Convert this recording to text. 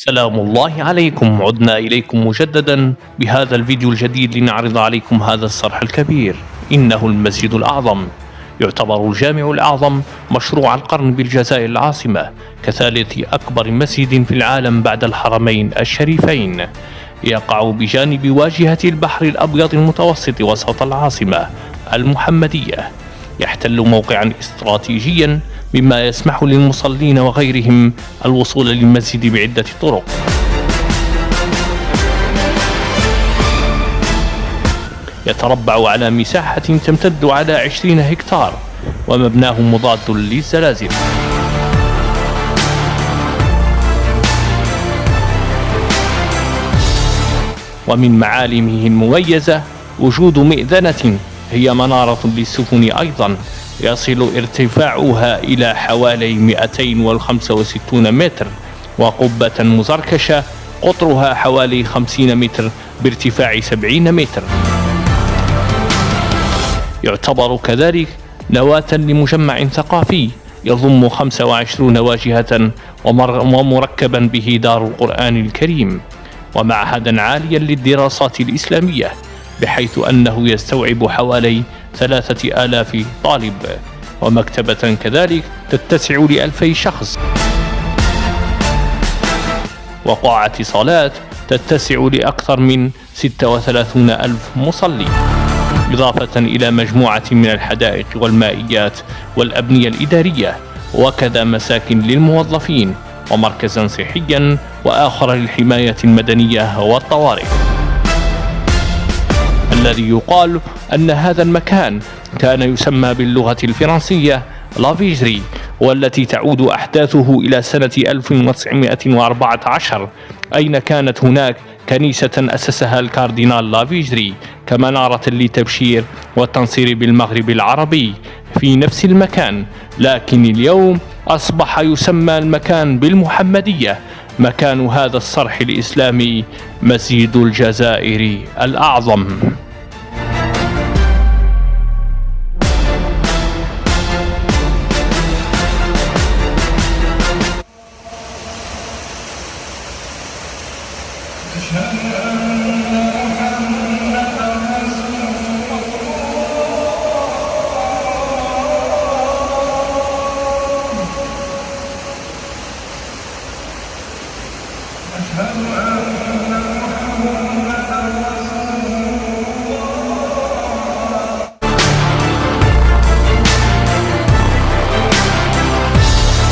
سلام الله عليكم. عدنا إليكم مجددا بهذا الفيديو الجديد لنعرض عليكم هذا الصرح الكبير. إنه المسجد الأعظم، يعتبر الجامع الأعظم مشروع القرن بالجزائر العاصمة كثالث أكبر مسجد في العالم بعد الحرمين الشريفين. يقع بجانب واجهة البحر الأبيض المتوسط وسط العاصمة المحمدية، يحتل موقعا استراتيجيا مما يسمح للمصلين وغيرهم الوصول للمسجد بعدة طرق. يتربع على مساحة تمتد على 20 هكتار، ومبناه مضاد للزلازل. ومن معالمه المميزة وجود مئذنة هي منارة للسفن أيضا، يصل ارتفاعها إلى حوالي 265 متر، وقبة مزركشة قطرها حوالي 50 متر بارتفاع 70 متر. يعتبر كذلك نواة لمجمع ثقافي يضم 25 واجهة ومركبا به دار القرآن الكريم، ومعهدا عاليا للدراسات الإسلامية بحيث أنه يستوعب حوالي 3000 طالب، ومكتبة كذلك تتسع ل2000 شخص، وقاعة صلاة تتسع لأكثر من 36,000 مصلي، إضافة إلى مجموعة من الحدائق والمائيات والأبنية الإدارية، وكذا مساكن للموظفين، ومركزا صحيا وآخر للحماية المدنية والطوارئ. الذي يقال أن هذا المكان كان يسمى باللغة الفرنسية لافيجري، والتي تعود أحداثه إلى سنة 1914، أين كانت هناك كنيسة أسسها الكاردينال لافيجري كمنارة للتبشير والتنصير بالمغرب العربي في نفس المكان. لكن اليوم أصبح يسمى المكان بالمحمدية، مكان هذا الصرح الإسلامي مسجد الجزائر الأعظم. أشهد أن محمدا